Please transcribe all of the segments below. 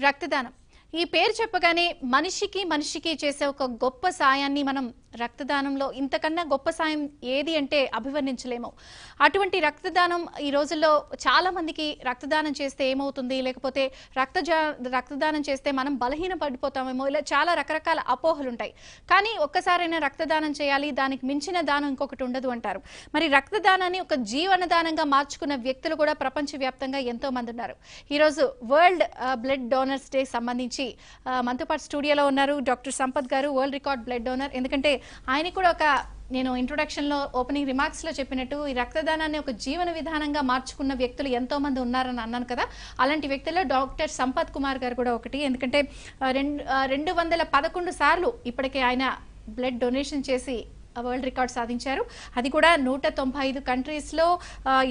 రక్తదానం ఈ పేరు చెప్పగానే మనిషికి చేసే ఒక గొప్ప సాయాన్ని మనం రక్తదానంలో ఇంతకన్నా గొప్ప సాయం ఏది అంటే అభివర్ణించలేము. అటువంటి రక్తదానం ఈ రోజుల్లో చాలా మందికి రక్తదానం చేస్తే ఏమవుతుంది, లేకపోతే రక్తదానం చేస్తే మనం బలహీన పడిపోతామేమో, ఇలా చాలా రకరకాల అపోహలు ఉంటాయి. కానీ ఒక్కసారైనా రక్తదానం చేయాలి, దానికి మించిన దానం ఇంకొకటి ఉండదు అంటారు. మరి రక్తదానాన్ని ఒక జీవనదానంగా మార్చుకున్న వ్యక్తులు కూడా ప్రపంచవ్యాప్తంగా ఎంతో మంది ఉన్నారు. ఈరోజు వరల్డ్ బ్లడ్ డోనర్స్ డే సంబంధించి మనతో పాటు స్టూడియోలో ఉన్నారు డాక్టర్ సంపత్ గారు, వరల్డ్ రికార్డ్ బ్లడ్ డోనర్. ఎందుకంటే ఆయన కూడా నేను ఇంట్రొడక్షన్ లో ఓపెనింగ్ రిమార్క్స్ లో చెప్పినట్టు ఈ రక్తదానాన్ని ఒక జీవన విధానంగా మార్చుకున్న వ్యక్తులు ఎంతో మంది ఉన్నారని అన్నాను కదా. అలాంటి వ్యక్తుల్లో డాక్టర్ సంపత్ కుమార్ గారు కూడా ఒకటి. ఎందుకంటే 211 సార్లు ఇప్పటికే ఆయన బ్లడ్ డొనేషన్ చేసి వరల్డ్ రికార్డ్ సాధించారు. అది కూడా 195 కంట్రీస్లో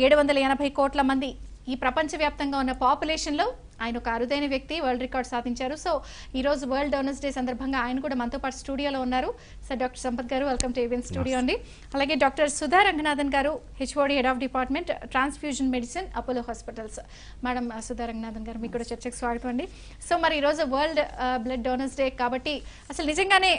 780 కోట్ల మంది ఈ ప్రపంచవ్యాప్తంగా ఉన్న పాపులేషన్లో ఆయన ఒక అరుదైన వ్యక్తి, వరల్డ్ రికార్డ్ సాధించారు. సో ఈ రోజు వరల్డ్ డోనర్స్ డే సందర్భంగా ఆయన కూడా మనతో పాటు స్టూడియోలో ఉన్నారు. సార్ డాక్టర్ సంపత్ గారు, వెల్కమ్ టు ఏబిఎన్ స్టూడియో అండి. అలాగే డాక్టర్ సుధా రంగనాథన్ గారు, HOD head of department transfusion medicine, Apollo hospitals. Madam Sudha Ranganathan గారు, మీకు కూడా చర్చకు స్వాగతం అండి. సో మరి ఈరోజు వరల్డ్ బ్లడ్ డోనర్స్ డే కాబట్టి అసలు నిజంగానే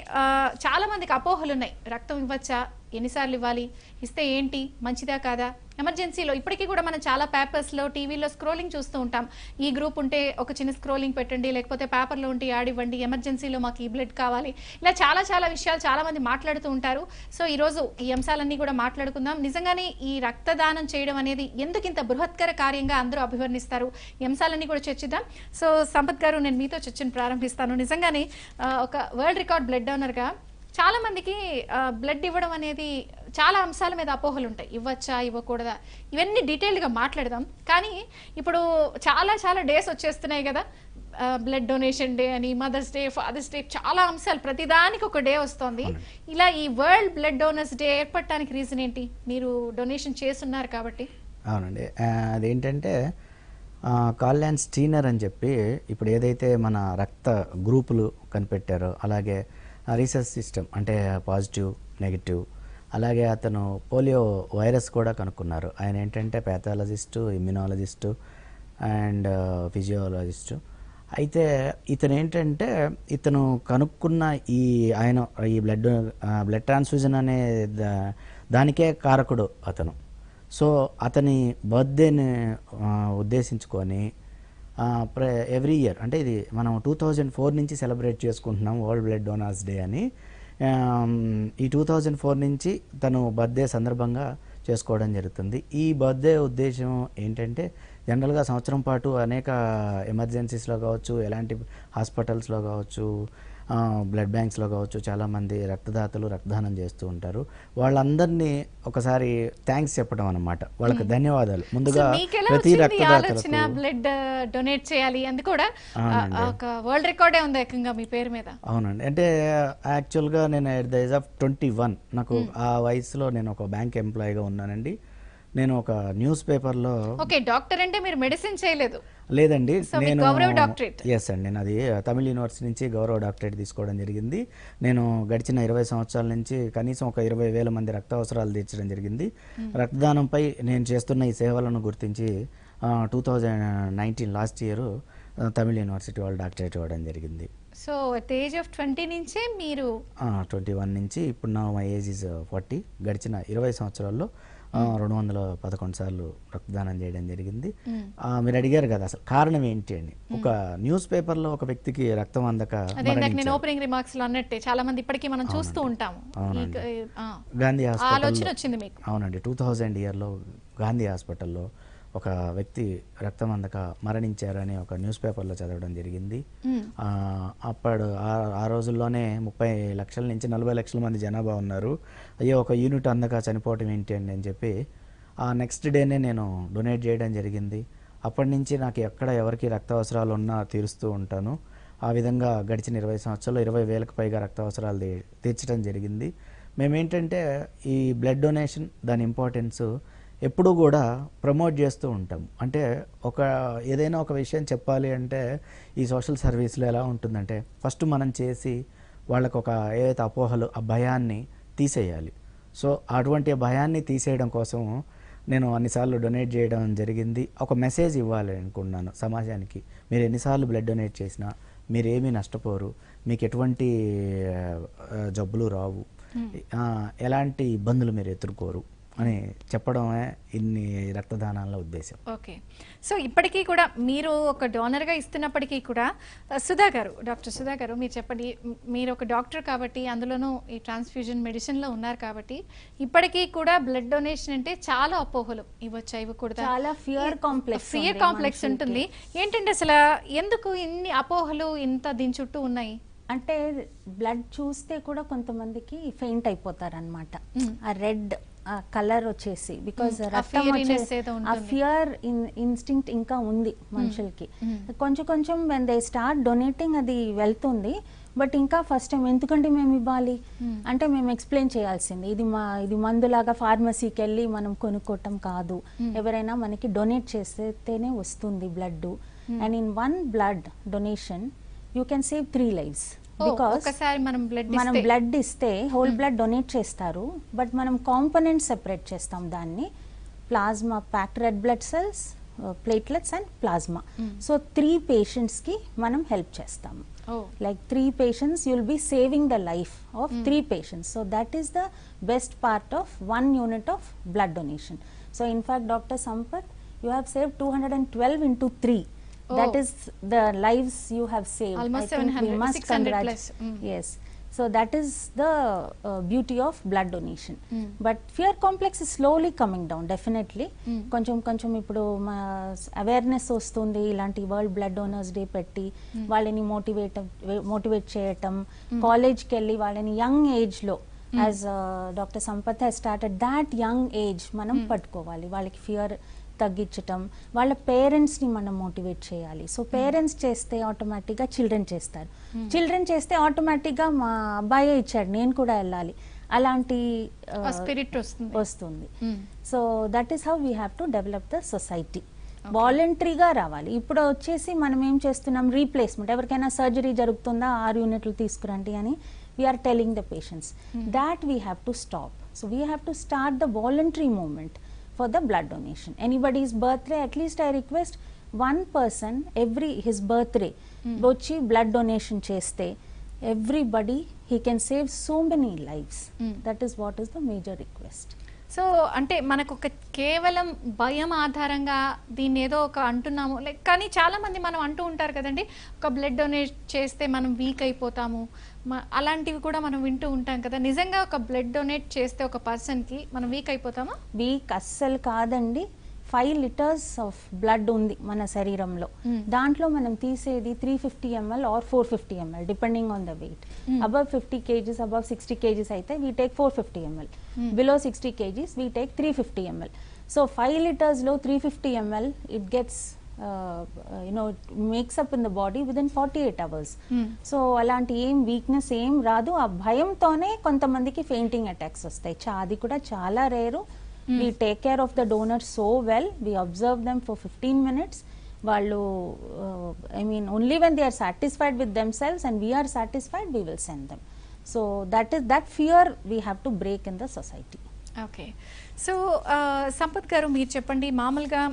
చాలా మందికి అపోహలు ఉన్నాయి. రక్తం ఇవ్వచ్చా, ఎన్నిసార్లు ఇవ్వాలి, ఇస్తే ఏంటి, మంచిదా కాదా, ఎమర్జెన్సీలో ఇప్పటికీ కూడా మనం చాలా పేపర్స్లో టీవీలో స్క్రోలింగ్ చూస్తూ ఉంటాం. ఈ గ్రూప్ ఉంటే ఒక చిన్న స్క్రోలింగ్ పెట్టండి, లేకపోతే పేపర్లో ఉంటే యాడ్ ఇవ్వండి, ఎమర్జెన్సీలో మాకు ఈ బ్లడ్ కావాలి, ఇలా చాలా విషయాలు చాలా మంది మాట్లాడుతూ ఉంటారు. సో ఈరోజు ఈ అంశాలన్నీ కూడా మాట్లాడుకుందాం. నిజంగానే ఈ రక్తదానం చేయడం అనేది ఎందుకు ఇంత బృహత్కర కార్యంగా అందరూ అభివర్ణిస్తారు, ఈ అంశాలన్నీ కూడా చర్చిద్దాం. సో సంపత్ గారు, నేను మీతో చర్చను ప్రారంభిస్తాను. నిజంగానే ఒక వరల్డ్ రికార్డ్ బ్లడ్ డోనర్గా చాలా మందికి బ్లడ్ ఇవ్వడం అనేది చాలా అంశాల మీద అపోహలు ఉంటాయి. ఇవ్వచ్చా, ఇవ్వకూడదా, ఇవన్నీ డీటెయిల్గా మాట్లాడదాం. కానీ ఇప్పుడు చాలా డేస్ వచ్చేస్తున్నాయి కదా, బ్లడ్ డొనేషన్ డే అని, మదర్స్ డే, ఫాదర్స్ డే, చాలా అంశాలు, ప్రతిదానికి ఒక డే వస్తుంది. ఇలా ఈ వరల్డ్ బ్లడ్ డోనర్స్ డే ఏర్పడటానికి రీజన్ ఏంటి? మీరు డొనేషన్ చేస్తున్నారు కాబట్టి. అవునండి, అదేంటంటే కాల్యాన్ స్టీనర్ అని చెప్పి ఇప్పుడు ఏదైతే మన రక్త గ్రూపులు కనిపెట్టారో, అలాగే రీసెర్చ్ సిస్టమ్ అంటే పాజిటివ్, నెగిటివ్, అలాగే అతను పోలియో వైరస్ కూడా కనుక్కున్నారు. ఆయన ఏంటంటే ప్యాథాలజిస్టు, ఇమ్యునాలజిస్టు అండ్ ఫిజియోలజిస్టు. అయితే ఇతను ఏంటంటే ఇతను కనుక్కున్న ఈ బ్లడ్ ట్రాన్స్ఫ్యూజన్ అనే దానికే కారకుడు అతను. సో అతని బర్త్డేని ఉద్దేశించుకొని ఎవ్రీ ఇయర్, అంటే ఇది మనం 2004 నుంచి సెలబ్రేట్ చేసుకుంటున్నాం వరల్డ్ బ్లడ్ డోనర్స్ డే అని. ఈ 2004 నుంచి తను బర్త్డే సందర్భంగా చేసుకోవడం జరుగుతుంది. ఈ బర్త్డే ఉద్దేశం ఏంటంటే జనరల్గా సంవత్సరం పాటు అనేక ఎమర్జెన్సీస్లో కావచ్చు, ఎలాంటి హాస్పిటల్స్లో కావచ్చు, బ్లడ్ బ్యాంక్స్లో కావచ్చు, చాలామంది రక్తదాతలు రక్తదానం చేస్తూ ఉంటారు. వాళ్ళందరినీ ఒకసారి థ్యాంక్స్ చెప్పడం అన్నమాట, వాళ్ళకి ధన్యవాదాలు ముందుగా ప్రతి రక్తదాతలకు. బ్లడ్ డొనేట్ చేయాలి అది కూడా ఒక వరల్డ్ రికార్డే ఉంది ఏకంగా మీ పేరు మీద. అవునండి, అంటే యాక్చువల్గా నేను ఎట్ ద ఏజ్ ఆఫ్ 21, నాకు ఆ వయసులో నేను ఒక బ్యాంక్ ఎంప్లాయీగా ఉన్నానండి. నేను ఒక న్యూస్ పేపర్లో. ఓకే, డాక్టర్ అంటే మీరు మెడిసిన్ చేయలేదు? లేదండి, నేను గౌరవ డాక్టరేట్. ఎస్ అండి, నేను అది తమిళ యూనివర్సిటీ నుంచి గౌరవ డాక్టరేట్ తీసుకోవడం జరిగింది. నేను గడిచిన 20 సంవత్సరాల నుంచి కనీసం ఒక 20,000 మంది రక్త అవసరాలు తీర్చడం జరిగింది. రక్తదానంపై నేను చేస్తున్న ఈ సేవలను గుర్తించి 2019 లాస్ట్ ఇయర్ తమిళ యూనివర్సిటీ వాళ్ళు డాక్టరేట్ ఇవ్వడం జరిగింది. సో అట్ ఏజ్ ఆఫ్ 20 నుంచే మీరు 21 నుంచి ఇప్పుడు నా మై ఏజ్ ఇస్ 40. గడిచిన 20 సంవత్సరాల్లో 211 సార్లు రక్తదానం చేయడం జరిగింది. మీరు అడిగారు కదా అసలు కారణం ఏంటి అని. ఒక న్యూస్ పేపర్లో ఒక వ్యక్తికి రక్తం అందక నేను ఓపెనింగ్ రిమార్క్స్ లో అన్నట్టే చాలా మంది ఇప్పటికీ మనం చూస్తూ ఉంటాము. గాంధీ హాస్పిటల్ వచ్చింది మీకు. అవునండి, 2000 ఇయర్లో గాంధీ హాస్పిటల్లో ఒక వ్యక్తి రక్తం అందక మరణించారని ఒక న్యూస్ పేపర్లో చదవడం జరిగింది. అప్పుడు ఆ రోజుల్లోనే 30 లక్షల నుంచి 40 లక్షల మంది జనాభా ఉన్నారు. అయ్యో, ఒక యూనిట్ అందక చనిపోవటం ఏంటి అని చెప్పి ఆ నెక్స్ట్ డేనే నేను డొనేట్ చేయడం జరిగింది. అప్పటి నుంచి నాకు ఎక్కడ ఎవరికి రక్త అవసరాలు ఉన్నా తీరుస్తూ ఉంటాను. ఆ విధంగా గడిచిన 20 సంవత్సరాల్లో 20,000కు పైగా రక్త అవసరాలు తీర్చడం జరిగింది. మేమేంటంటే ఈ బ్లడ్ డొనేషన్ దాని ఇంపార్టెన్స్ ఎప్పుడూ కూడా ప్రమోట్ చేస్తూ ఉంటాం. అంటే ఏదైనా ఒక విషయం చెప్పాలి అంటే ఈ సోషల్ సర్వీస్లో ఎలా ఉంటుందంటే ఫస్ట్ మనం చేసి వాళ్ళకు ఏదైతే అపోహలు, ఆ భయాన్ని తీసేయాలి. సో అటువంటి భయాన్ని తీసేయడం కోసం నేను అన్నిసార్లు డొనేట్ చేయడం జరిగింది. ఒక మెసేజ్ ఇవ్వాలి అనుకున్నాను సమాజానికి. మీరు ఎన్నిసార్లు బ్లడ్ డొనేట్ చేసినా మీరేమీ నష్టపోరు, మీకు ఎటువంటి జబ్బులు రావు, ఎలాంటి ఇబ్బందులు మీరు ఎదుర్కోరు అని చెప్పడమే ఇన్ని రక్తదానాల ఉద్దేశం. ఓకే. సో ఇప్పటికీ కూడా మీరు ఒక డోనర్గా ఇస్తున్నప్పటికీ కూడా డాక్టర్ సుధా గారు మీరు చెప్పండి, మీరు ఒక డాక్టర్ కాబట్టి అందులోనూ ఈ ట్రాన్స్ఫ్యూజన్ మెడిసిన్లో ఉన్నారు కాబట్టి ఇప్పటికీ కూడా బ్లడ్ డొనేషన్ అంటే చాలా అపోహలు, ఇవ్వచ్చా ఇవ్వకూడదా, చాలా ఫియర్ కాంప్లెక్స్ ఉంటుంది. ఏంటంటే అసలు ఎందుకు ఇన్ని అపోహలు ఇంత దీని చుట్టూ ఉన్నాయి? అంటే బ్లడ్ చూస్తే కూడా కొంతమందికి ఫెయింట్ అయిపోతారు అనమాట. ఆ రెడ్ కలర్ వచ్చేసి, బికాస్ రక్తం ఆ ఫియర్ ఇన్స్టింక్ట్ ఇంకా ఉంది మనుషులకి. కొంచెం కొంచెం వెన్ దే స్టార్ట్ డొనేటింగ్ అది వెళ్తుంది. బట్ ఇంకా ఫస్ట్ టైం ఎందుకంటే మేము ఇవ్వాలి అంటే మేము ఎక్స్ప్లెయిన్ చేయాల్సింది, ఇది మందులాగా ఫార్మసీకి వెళ్ళి మనం కొనుక్కోవటం కాదు, ఎవరైనా మనకి డొనేట్ చేస్తేనే వస్తుంది blood. And in one blood donation you can save 3 lives. Because మనం బ్లడ్ ఇస్తే హోల్ బ్లడ్ డొనేట్ చేస్తారు, బట్ మనం కాంపోనెంట్ సెపరేట్ చేస్తాం దాన్ని. Plasma, packed red blood cells, platelets and plasma. So 3 patientsకి మనం హెల్ప్ చేస్తాము. Like 3 patients, you will be saving the life of 3 patients. So that is the best part of 1 unit of blood donation. So in fact, Dr. Sampath, you have saved 212 into 3. That is the lives you have saved. Almost 700, 600 plus. Yes. So that is the beauty of blood donation. But fear complex is slowly coming down, definitely. కొంచెం ఇప్పుడు awareness వస్తుంది, ఇలాంటి world blood donors day పెట్టి వాళ్ళని motivate చేయటం, కాలేజ్కి వెళ్ళి వాళ్ళని యంగ్ ఏజ్లో, as doctor Sampath has started that young age మనం పట్టుకోవాలి, వాళ్ళకి ఫియర్ తగ్గించటం, వాళ్ళ పేరెంట్స్ని మనం మోటివేట్ చేయాలి. సో పేరెంట్స్ చేస్తే ఆటోమేటిక్గా చిల్డ్రన్ చేస్తారు, చిల్డ్రన్ చేస్తే ఆటోమేటిక్గా మా అబ్బాయే ఇచ్చాడు నేను కూడా వెళ్ళాలి, అలాంటి స్పిరిట్ వస్తుంది. So that is how we have to develop the society. వాలంటరీగా రావాలి. ఇప్పుడు వచ్చేసి మనం ఏం చేస్తున్నాం, రీప్లేస్మెంట్, ఎవరికైనా సర్జరీ జరుగుతుందా 6 యూనిట్లు తీసుకురండి అని we are telling the patients. That we have to stop. So we have to start the voluntary movement for the blood donation. Anybody's birthday, at least I request one person every his birthday వచ్చి blood donation చేస్తే everybody he can save so many lives. That is what is the major request. So అంటే మనకు ఒక కేవలం భయం ఆధారంగా దీన్ని ఏదో ఒక అంటున్నాము, లైక్ కానీ చాలా మంది మనం అంటూ ఉంటారు కదండి, ఒక బ్లడ్ డొనేట్ చేస్తే మనం వీక్ అయిపోతాము, అలాంటివి కూడా మనం వింటూ ఉంటాం కదా. నిజంగా ఒక బ్లడ్ డొనేట్ చేస్తే ఒక పర్సన్కి మనం వీక్ అయిపోతామా? వీక్ అస్సలు కాదండి. 5 liters ఆఫ్ బ్లడ్ ఉంది మన శరీరంలో, దాంట్లో మనం తీసేది 350 ml or 450 ml depending on the weight. Above 50 kgs, above 60 kgs అయితే we take 450 ml, below 60 kgs we take 350 ml. So 5 liters లో 350 ml it gets makes up in the body within 48 hours. సో అలాంటి ఏం weakness ఏం రాదు. ఆ భయంతోనే కొంతమందికి ఫెయింటింగ్ అటాక్స్ వస్తాయి, అది కూడా చాలా రేరు. We take care of the donors so well. We observe them for 15 minutes. Vallu, I mean, only when they are satisfied with themselves and we are satisfied, we will send them. So that fear we have to break in the society. Okay. So Sampath గారు మీరు చెప్పండి, మామూలుగా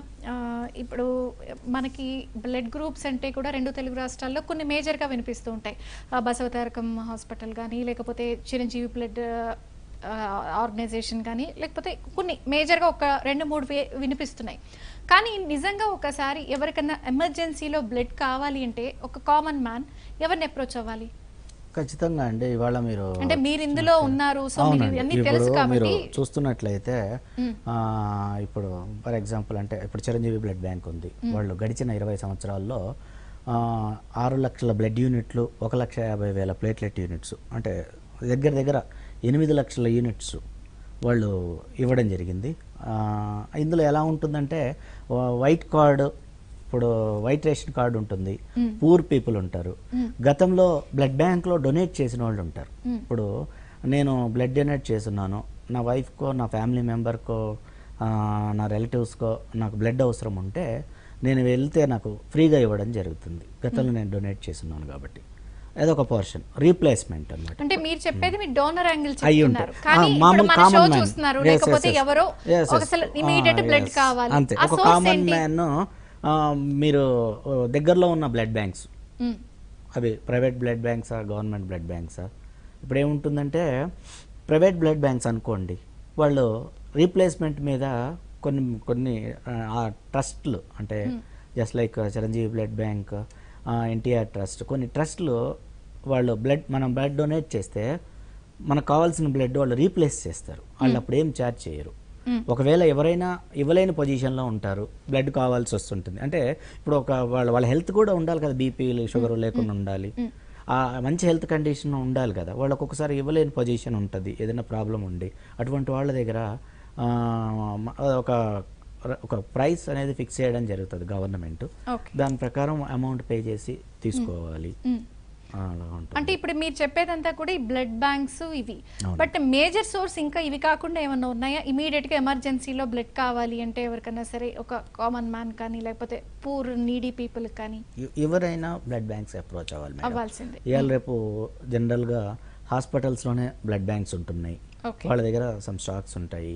ఇప్పుడు మనకి blood groups అంటే కూడా 2 తెలుగు రాష్ట్రాల్లో కొన్ని మేజర్గా వినిపిస్తూ ఉంటాయి. బసవతారకం హాస్పిటల్ కానీ, లేకపోతే చిరంజీవి బ్లడ్ ఆర్గనైజేషన్ కానీ, లేకపోతే కొన్ని మేజర్గా ఒక 2-3 వినిపిస్తున్నాయి. కానీ నిజంగా ఒకసారి ఎవరికైనా ఎమర్జెన్సీలో బ్లడ్ కావాలి అంటే ఒక కామన్ మ్యాన్ ఎవరిని అప్రోచ్ అవ్వాలి? ఖచ్చితంగా అండి, ఇవాళ మీరు అంటే మీరు ఇందులో ఉన్నారు, సో అన్ని తెలుసు కాబట్టి చూస్తున్నట్లయితే ఇప్పుడు ఫర్ ఎగ్జాంపుల్ అంటే ఇప్పుడు చిరంజీవి బ్లడ్ బ్యాంక్ ఉంది, వాళ్ళు గడిచిన 20 సంవత్సరాల్లో 6 లక్షల బ్లడ్ యూనిట్లు, 1,50,000 ప్లేట్లెట్ యూనిట్స్, అంటే దగ్గర 8 లక్షల యూనిట్స్ వాళ్ళు ఇవ్వడం జరిగింది. ఇందులో ఎలా ఉంటుందంటే వైట్ కార్డు, ఇప్పుడు వైట్ రేషన్ కార్డు ఉంటుంది, పూర్ పీపుల్ ఉంటారు, గతంలో బ్లడ్ బ్యాంక్లో డొనేట్ చేసిన వాళ్ళు ఉంటారు. ఇప్పుడు నేను బ్లడ్ డొనేట్ చేస్తున్నాను, నా వైఫ్కో, నా ఫ్యామిలీ మెంబర్కో, నా రిలేటివ్స్కో నాకు బ్లడ్ అవసరం ఉంటే నేను వెళ్తే నాకు ఫ్రీగా ఇవ్వడం జరుగుతుంది, గతంలో నేను డొనేట్ చేస్తున్నాను కాబట్టి. అదొక పోర్షన్ రీప్లేస్మెంట్ అన్నమాట. అంటే మీరు చెప్పేది మీ డోనర్ యాంగిల్ అయ్యి చెప్తున్నారు, ఉంటాయి. కానీ మామూలు ఇప్పుడు మన కామన్ షో మ్యాన్ చూస్తున్నారు, లేకపోతే ఎవరో అసలు ఇమీడియట్ బ్లడ్ కావాలి, అంతే. ఆ ఒక source కామన్ ఏంటి? మ్యాన్ మీరు దగ్గరలో ఉన్న బ్లడ్ బ్యాంక్స్, అవి ప్రైవేట్ బ్లడ్ బ్యాంక్సా గవర్నమెంట్ బ్లడ్ బ్యాంక్సా, ఇప్పుడు ఏముంటుందంటే ప్రైవేట్ బ్లడ్ బ్యాంక్స్ అనుకోండి, వాళ్ళు రీప్లేస్మెంట్ మీద కొన్ని కొన్ని ట్రస్ట్లు, అంటే just like Chiranjeevi blood bank, NTR trust, కొన్ని ట్రస్ట్లు వాళ్ళు మనం బ్లడ్ డొనేట్ చేస్తే మనకు కావాల్సిన బ్లడ్ వాళ్ళు రీప్లేస్ చేస్తారు. వాళ్ళు అప్పుడు ఏం ఛార్జ్ చేయరు. ఒకవేళ ఎవరైనా ఇవ్వలేని పొజిషన్లో ఉంటారు, బ్లడ్ కావాల్సి వస్తుంటుంది, అంటే ఇప్పుడు ఒక వాళ్ళ హెల్త్ కూడా ఉండాలి కదా, బీపీ షుగర్ లేకుండా ఉండాలి, మంచి హెల్త్ కండిషన్ ఉండాలి కదా, వాళ్ళకు ఒకసారి ఇవ్వలేని పొజిషన్ ఉంటుంది ఏదైనా ప్రాబ్లం ఉండి, అటువంటి వాళ్ళ దగ్గర ఒక ప్రైస్ అనేది ఫిక్స్ చేయడం జరుగుతుంది గవర్నమెంట్, దాని ప్రకారం అమౌంట్ పే చేసి తీసుకోవాలి. అంటే ఇప్పుడు మీరు చెప్పేదంతా కూడా ఈ బ్లడ్ బ్యాంక్స్ ఇవి, బట్ మేజర్ సోర్స్ ఇంకా ఇవి కాకుండా ఏమన్నా ఉన్నాయా? ఇమీడియట్ గా ఎమర్జెన్సీలో బ్లడ్ కావాలి అంటే ఎవరికైనా సరే, ఒక కామన్ మ్యాన్ కానీ లేకపోతే పూర్ నీడీ పీపుల్ కానీ ఎవరైనా బ్లడ్ బ్యాంక్స్ అప్రోచ్ అవ్వాల్సిందే. ఇవాళ రేపు జనరల్గా హాస్పిటల్స్లోనే బ్లడ్ బ్యాంక్స్ ఉంటున్నాయి, వాళ్ళ దగ్గర సమ్ స్టాక్స్ ఉంటాయి.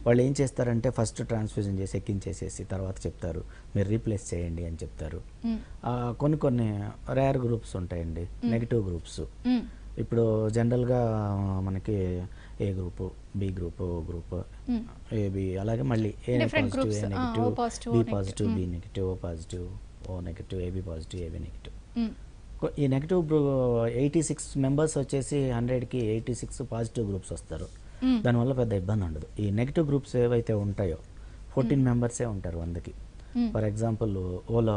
వాళ్ళు ఏం చేస్తారంటే ఫస్ట్ ట్రాన్స్ఫ్యూజన్ చేసి ఎక్కించేసేసి తర్వాత చెప్తారు మీరు రీప్లేస్ చేయండి అని చెప్తారు. కొన్ని రేర్ గ్రూప్స్ ఉంటాయండి, నెగిటివ్ గ్రూప్స్. ఇప్పుడు జనరల్గా మనకి A group, B group, O group, AB, అలాగే మళ్ళీ A positive, A negative, B positive, B negative, O positive, O negative, AB positive, AB negative. ఈ నెగిటివ్ 86 మెంబర్స్ వచ్చేసి 100కి 86 పాజిటివ్ గ్రూప్స్ వస్తారు. దానివల్ల పెద్ద ఇబ్బంది ఉండదు. ఈ నెగిటివ్ గ్రూప్స్ ఏవైతే ఉంటాయో 14 మెంబర్సే ఉంటారు 100కి. ఫర్ ఎగ్జాంపుల్ ఓలో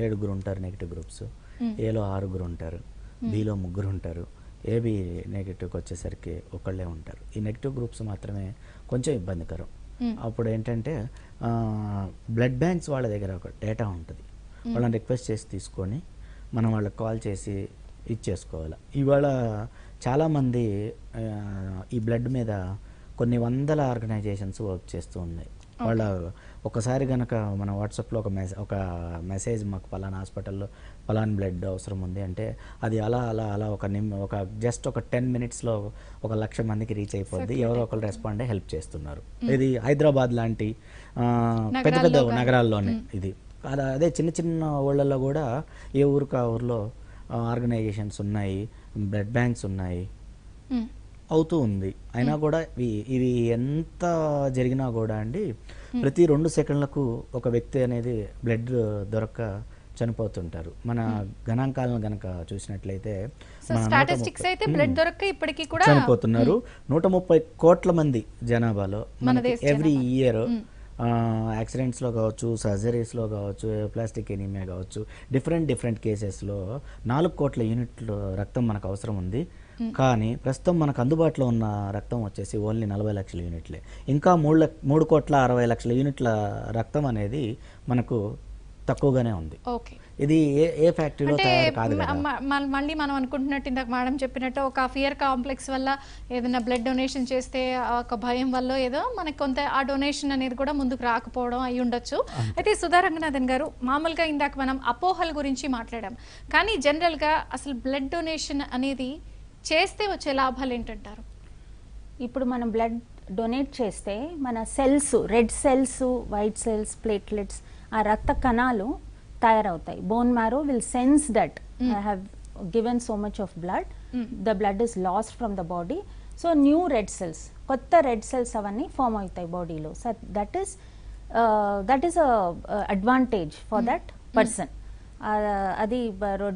7 ఉంటారు నెగిటివ్ గ్రూప్స్, ఏలో 6 ఉంటారు, బిలో 3 ఉంటారు, ఏబి నెగిటివ్కి వచ్చేసరికి ఒకళ్ళే ఉంటారు. ఈ నెగిటివ్ గ్రూప్స్ మాత్రమే కొంచెం ఇబ్బందికరం. అప్పుడు ఏంటంటే బ్లడ్ బ్యాంక్స్ వాళ్ళ దగ్గర ఒక డేటా ఉంటుంది, వాళ్ళని రిక్వెస్ట్ చేసి తీసుకొని మనం వాళ్ళకి కాల్ చేసి ఇచ్చేసుకోవాలి. ఇవాళ చాలామంది ఈ బ్లడ్ మీద కొన్ని వందల ఆర్గనైజేషన్స్ వర్క్ చేస్తూ ఉన్నాయి. వాళ్ళ ఒకసారి కనుక మన వాట్సాప్లో ఒక మెసేజ్ మాకు పలానా హాస్పిటల్లో పలానా బ్లడ్ అవసరం ఉంది అంటే అది అలా ఒక జస్ట్ ఒక 10 minutesలో 1,00,000 మందికి రీచ్ అయిపోద్ది. ఎవరో ఒకరు రెస్పాండ్ అయ్యి హెల్ప్ చేస్తున్నారు. ఇది హైదరాబాద్ లాంటి పెద్ద పెద్ద నగరాల్లోనే ఇది. అదే చిన్న చిన్న ఊళ్ళల్లో కూడా ఏ ఊరికి ఆ ఊర్లో ఆర్గనైజేషన్స్ ఉన్నాయి, బ్లడ్ బ్యాంక్స్ ఉన్నాయి, అవుతూ ఉంది. అయినా కూడా ఇవి ఎంత జరిగినా కూడా అండి ప్రతి 2 సెకండ్లకు ఒక వ్యక్తి అనేది బ్లడ్ దొరక్క చనిపోతుంటారు. మన గణాంకాలను గనక చూసినట్లయితే చనిపోతున్నారు. 130 కోట్ల మంది జనాభాలో ఎవ్రీ ఇయర్ యాక్సిడెంట్స్లో కావచ్చు, సర్జరీస్లో కావచ్చు, ప్లాస్టిక్ ఎనీమియా కావచ్చు, డిఫరెంట్ కేసెస్లో 4 కోట్ల యూనిట్లు రక్తం మనకు అవసరం ఉంది. కానీ ప్రస్తుతం మనకు అందుబాటులో ఉన్న రక్తం వచ్చేసి ఓన్లీ 40 లక్షల యూనిట్లే. ఇంకా 3,60,00,000 యూనిట్ల రక్తం అనేది మనకు తక్కువగానే ఉంది. ఇది ఏ ఫ్యాక్టరీలో తయారు కాదు కదా. మళ్ళీ మనం అనుకుంటున్నట్టు ఇందాక మేడం చెప్పినట్టు ఒక ఫియర్ కాంప్లెక్స్ వల్ల ఏదైనా బ్లడ్ డొనేషన్ చేస్తే ఒక భయం వల్ల ఏదో మనకి కొంత ఆ డొనేషన్ అనేది కూడా ముందుకు రాకపోవడం అయి ఉండొచ్చు. అయితే సుధా రంగనాథన్ గారు, మామూలుగా ఇందాక మనం అపోహల గురించి మాట్లాడాం, కానీ జనరల్గా అసలు బ్లడ్ డొనేషన్ అనేది చేస్తే వచ్చే లాభాలు ఏంటంటారు? ఇప్పుడు మనం బ్లడ్ డొనేట్ చేస్తే మన cells, red cells, white cells, platelets, ఆ రక్త కణాలు తయారవుతాయి. Bone marrow will sense that I have given so much of blood, the blood is last from the body, so new red cells, కొత్త red cells అవన్నీ form అవుతాయి బాడీలో. So that is advantage for that person. అది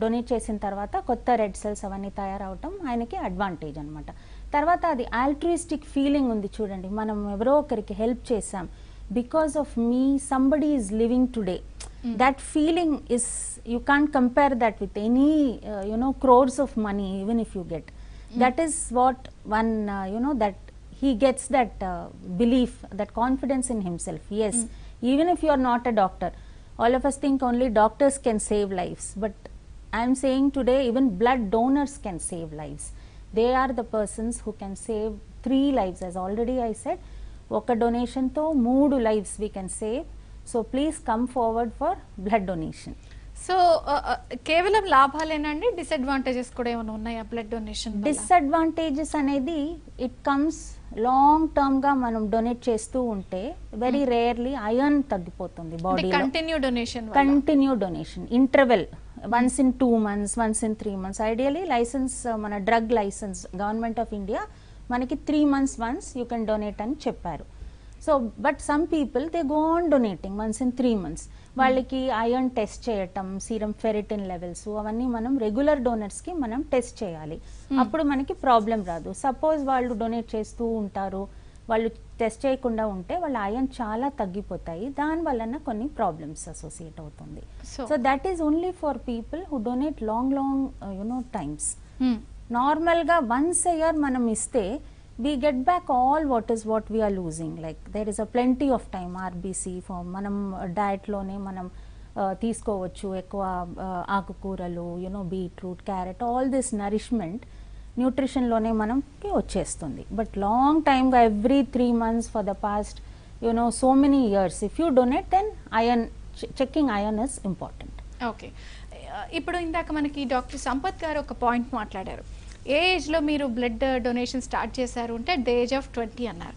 donate చేసిన తర్వాత కొత్త red cells అవన్నీ తయారవటం ఆయనకి అడ్వాంటేజ్ అనమాట. తర్వాత అది ఆల్ట్రూయిస్టిక్ ఫీలింగ్ ఉంది చూడండి, మనం ఎవరో ఒకరికి హెల్ప్ చేసాం, because of me somebody is living today. That feeling is, you can't compare that with any crores of money even if you get. That is what one that he gets that belief, that confidence in himself. Yes, even if you are not a doctor, all of us think only doctors can save lives, but I am saying today even blood donors can save lives. They are the persons who can save 3 lives, as already I said. Oka donation tho 3 lives we can save. So please come forward for blood donation. So కేవలం లాభాలేనండి, disadvantages కూడా ఏమైనా ఉన్నాయా blood donation? Disadvantages అనేది it comes long term గా మనం donate చేస్తూ ఉంటే very rarely iron తగ్గిపోతుంది బాడీలో. Continue donation interval once in 2 months, once in 3 months. Ideally licence, మన drug licence government of India మనకి 3 months once you can donate అని చెప్పారు. So but some people they go on donating once in 3 months. వాళ్ళకి iron test చేయటం, serum ferritin levels అవన్నీ మనం regular డోనర్స్కి మనం test చేయాలి. అప్పుడు మనకి ప్రాబ్లం రాదు. సపోజ్ వాళ్ళు డొనేట్ చేస్తూ ఉంటారు, వాళ్ళు టెస్ట్ చేయకుండా ఉంటే వాళ్ళ ఐరన్ చాలా తగ్గిపోతాయి, దాని వలన కొన్ని ప్రాబ్లమ్స్ అసోసియేట్ అవుతుంది. So that is only for people who donate long times. నార్మల్గా వన్స్ a year మనం ఇస్తే we get back all what we are losing. Like there is a plenty of time RBC for మనం diet లోనే మనం తీసుకోవచ్చు ఎక్కువ ఆకుకూరలు, beetroot, carrot, all this nourishment nutrition లోనే మనకి వచ్చేస్తుంది. బట్ లాంగ్ టైమ్ గా every 3 months for the past so many years if you donate then iron checking iron is important. Okay, ఇప్పుడు ఇందాక మనకి డాక్టర్ సంపత్ గారు ఒక పాయింట్ మాట్లాడారు. ఏ ఏజ్లో మీరు బ్లడ్ డొనేషన్ స్టార్ట్ చేశారు అంటే అట్ ద ఏజ్ ఆఫ్ 20 అన్నారు.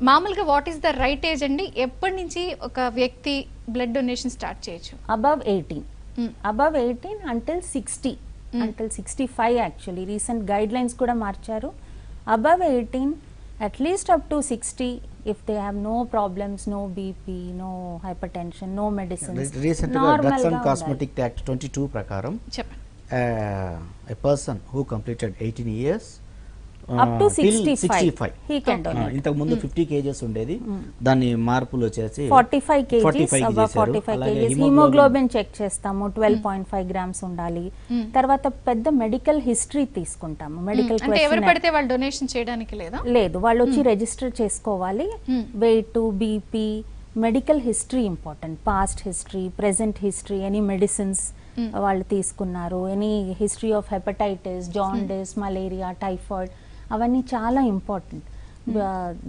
మామూలుగా what is the right age అండి? ఎప్పటి నుంచి ఒక వ్యక్తి బ్లడ్ డొనేషన్ స్టార్ట్ చేయొచ్చు? Above 18 until 60, until 65 actually. Recent guide lines కూడా మార్చారు. Above 18 at least up to 60 if they have no problems, no BP, no hypertension, no medicines. Recently Drugs and Cosmetic Act 22 ప్రకారం చెప్పండి, a person who completed 18 years up to 65 he can donate. ఇంతకు ముందు 50 kgs ఉండేది, దాన్ని మార్పులు వచ్చేసి 45 kgs, above 45 kgs. Haemoglobin check చేస్తాము, 12.5 grams ఉండాలి. తర్వాత పెద్ద మెడికల్ హిస్టరీ తీసుకుంటాము. మెడికల్ అంటే ఎవరు పడితే వాళ్ళు డొనేషన్ చేయడానికి లేదు, వాళ్ళు వచ్చి రిజిస్టర్ చేసుకోవాలి. Weight, BP, medical history important. Past history, present history, any medicines వాళ్ళు తీసుకున్నారు, any history of hepatitis, jaundice, malaria, typhoid, అవన్నీ చాలా ఇంపార్టెంట్.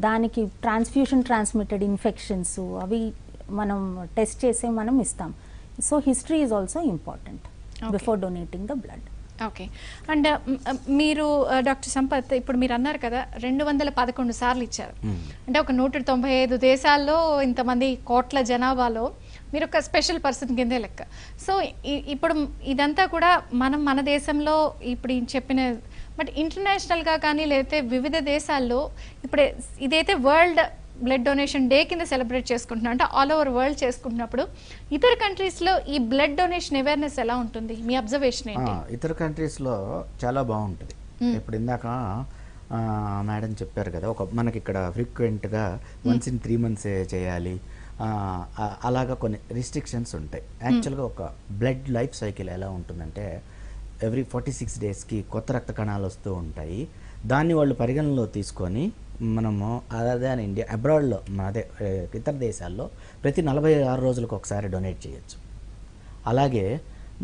దానికి ట్రాన్స్మిటెడ్ ఇన్ఫెక్షన్స్ అవి మనం టెస్ట్ చేసే మనం ఇస్తాం. So history is also important before donating the blood. Okay, and మీరు డాక్టర్ సంపత్ ఇప్పుడు మీరు అన్నారు కదా 211 సార్లు ఇచ్చారు అంటే ఒక 195 దేశాల్లో ఇంతమంది కోట్ల జనాభాలో మీరు ఒక స్పెషల్ పర్సన్ కిందే లెక్క. సో ఇప్పుడు ఇదంతా కూడా మన దేశంలో ఇప్పుడు చెప్పిన, బట్ ఇంటర్నేషనల్గా కానీ లేకపోతే వివిధ దేశాల్లో ఇప్పుడు ఇదైతే వరల్డ్ బ్లడ్ డొనేషన్ డే కింద సెలబ్రేట్ చేసుకుంటున్నాం అంటే ఆల్ ఓవర్ వరల్డ్ చేసుకుంటున్నప్పుడు ఇతర కంట్రీస్లో ఈ బ్లడ్ డొనేషన్ అవేర్నెస్ ఎలా ఉంటుంది? మీ అబ్జర్వేషన్ ఏంటి? ఇతర కంట్రీస్లో చాలా బాగుంటుంది. ఇప్పుడు ఇందాక మేడం చెప్పారు కదా, మనకి ఇక్కడ ఫ్రీక్వెంట్గా వన్స్ ఇన్ 3 months చేయాలి, అలాగా కొన్ని రిస్ట్రిక్షన్స్ ఉంటాయి. యాక్చువల్గా ఒక బ్లడ్ లైఫ్ సైకిల్ ఎలా ఉంటుందంటే ఎవ్రీ 46 daysకి కొత్త రక్త కణాలు వస్తూ ఉంటాయి. దాన్ని వాళ్ళు పరిగణనలో తీసుకొని మనము అదర్ దాన్ ఇండియా అబ్రాడ్లో అదే ఇతర దేశాల్లో ప్రతి 46 రోజులకు ఒకసారి డొనేట్ చేయొచ్చు. అలాగే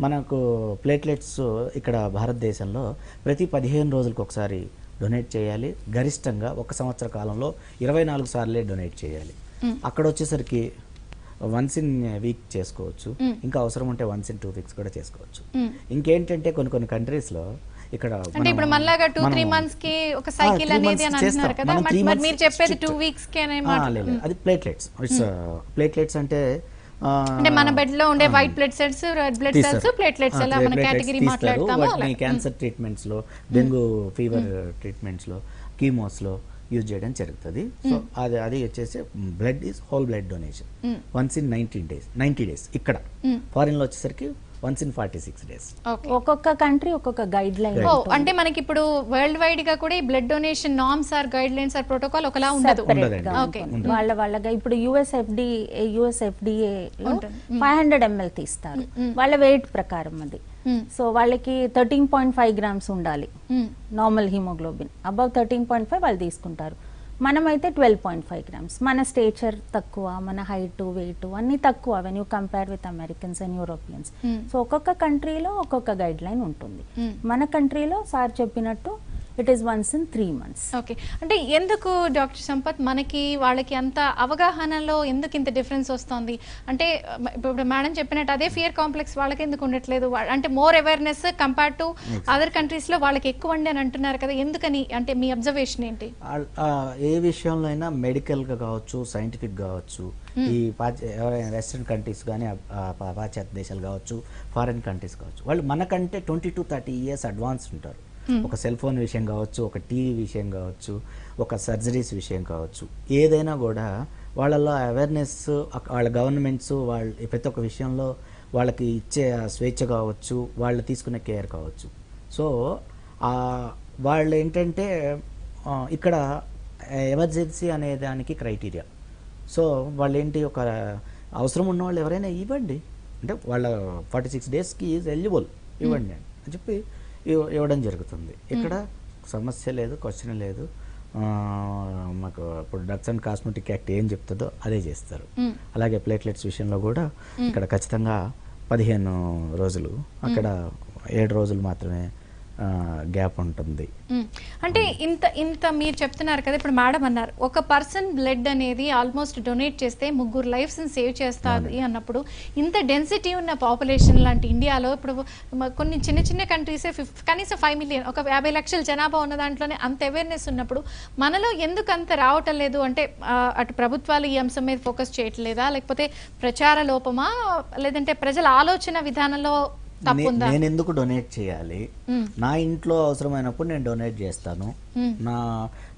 మనకు ప్లేట్లెట్స్ ఇక్కడ భారతదేశంలో ప్రతి 15 రోజులకు ఒకసారి డొనేట్ చేయాలి. గరిష్టంగా 1 సంవత్సర కాలంలో 24 సార్లే డొనేట్ చేయాలి. అక్కడ వచ్చేసరికి వన్స్ ఇన్ వీక్ చేసుకోవచ్చు, ఇంకా అవసరం ఉంటే వన్స్ ఇన్ 2 weeks కూడా చేసుకోవచ్చు. ఇంకేంటంటే కొన్ని కంట్రీస్లో ఇక్కడ అంటే ఇప్పుడు మనలాగా 2-3 months కి ఒక సైకిల్ అనేది అని అంటున్నారు కదా, మరి మీరు చెప్పేది 2 weeks కి అది ప్లేట్లెట్స్. ప్లేట్లెట్స్ అంటే మన బెడ్ లో ఉండే white blood cells, red blood cells, platelets అలా మన కేటగిరీ మాట్లాడతాము. క్యాన్సర్ ట్రీట్మెంట్స్ లో, డెంగ్యూ ఫీవర్ ట్రీట్మెంట్స్ లో, కీమోస్ లో యూజ్ చేయడం జరుగుతుంది. సో అది వచ్చేసి blood is whole blood donation once in 90 days. ఇక్కడ ఫారిన్ లో వచ్చేసరికి వన్స్ ఇన్ 46 days. ఒక్కొక్క కంట్రీ ఒక్కొక్క గైడ్ లైన్. అంటే మనకి ఇప్పుడు వరల్డ్ వైడ్ గా కూడా ఈ blood donation norms or guidelines or protocol ఒకలా ఉండదు. వాళ్ళగా ఇప్పుడు యుఎస్ఎఫ్డిఏ 500 ml తీస్తారు, వాళ్ళ వెయిట్ ప్రకారం అది. సో వాళ్ళకి 13.5 grams ఉండాలి నార్మల్ హిమోగ్లోబిన్. అబవ్ 13.5 వాళ్ళు తీసుకుంటారు. మనమైతే 12.5 grams. మన స్టేచర్ తక్కువ, మన హైట్, వెయిట్ అన్ని తక్కువ when you compare with Americans and Europeans. So ఒక్కొక్క కంట్రీలో ఒక్కొక్క గైడ్ లైన్ ఉంటుంది. మన కంట్రీలో సార్ చెప్పినట్టు it is once in 3 months. Okay, అంటే ఎందుకు డాక్టర్ సంపత్ మనకి వాళ్ళకి అంత అవగాహనలో ఎందుకు ఇంత డిఫరెన్స్ వస్తుంది? అంటే ఇప్పుడు మేడం చెప్పినట్టు అదే ఫియర్ కాంప్లెక్స్ వాళ్ళకి ఎందుకు ఉండట్లేదు? అంటే more awareness compare to other countries లో వాళ్ళకి ఎక్కువ అండి అని అంటున్నారు కదా, ఎందుకని? అంటే మీ అబ్జర్వేషన్ ఏంటి? ఏ విషయంలో అయినా మెడికల్ గా కావచ్చు, సైంటిఫిక్ కావచ్చు, ఈ వెస్ట్రన్ కంట్రీస్ కానీ పాశ్చాత్య దేశాలు కావచ్చు, ఫారిన్ కంట్రీస్ కావచ్చు, వాళ్ళు మనకంటే 20 to 30 years అడ్వాన్స్ ఉంటారు. ఒక సెల్ ఫోన్ విషయం కావచ్చు, ఒక టీవీ విషయం కావచ్చు, ఒక సర్జరీస్ విషయం కావచ్చు, ఏదైనా కూడా వాళ్ళలో అవేర్నెస్, వాళ్ళ గవర్నమెంట్స్ వాళ్ళ ప్రతి ఒక్క విషయంలో వాళ్ళకి ఇచ్చే స్వేచ్ఛ కావచ్చు, వాళ్ళు తీసుకునే కేర్ కావచ్చు. సో వాళ్ళు ఏంటంటే ఇక్కడ ఎమర్జెన్సీ అనే దానికి క్రైటీరియా. సో వాళ్ళు ఏంటి, ఒక అవసరం ఉన్న వాళ్ళు ఎవరైనా ఇవ్వండి అంటే వాళ్ళ 46 daysకి ఈజ్ ఎలిజిబుల్ ఇవ్వండి అని చెప్పి ఇవ్వడం జరుగుతుంది. ఇక్కడ సమస్య లేదు, క్వశ్చన్ లేదు. మాకు ఇప్పుడు డ్రగ్స్ అండ్ కాస్మెటిక్ యాక్ట్ ఏం చెప్తుందో అదే చేస్తారు. అలాగే ప్లేట్లెట్స్ విషయంలో కూడా ఇక్కడ ఖచ్చితంగా 15 రోజులు, అక్కడ 7 రోజులు మాత్రమే గ్యాప్ ఉంటుంది. అంటే ఇంత మీరు చెప్తున్నారు కదా, ఇప్పుడు మేడం అన్నారు ఒక పర్సన్ బ్లడ్ అనేది ఆల్మోస్ట్ డొనేట్ చేస్తే 3 లైఫ్స్ సేవ్ చేస్తుంది అన్నప్పుడు, ఇంత డెన్సిటీ ఉన్న పాపులేషన్ లాంటి ఇండియాలో ఇప్పుడు కొన్ని చిన్న చిన్న కంట్రీసే కనీసం 5 million, ఒక 50 లక్షల జనాభా ఉన్న దాంట్లోనే అంత అవేర్నెస్ ఉన్నప్పుడు మనలో ఎందుకు అంత రావటం లేదు? అంటే అటు ప్రభుత్వాలు ఈ అంశం మీద ఫోకస్ చేయట్లేదా, లేకపోతే ప్రచార లోపమా, లేదంటే ప్రజల ఆలోచన విధానంలో నేను ఎందుకు డొనేట్ చేయాలి? నా ఇంట్లో అవసరమైనప్పుడు నేను డొనేట్ చేస్తాను.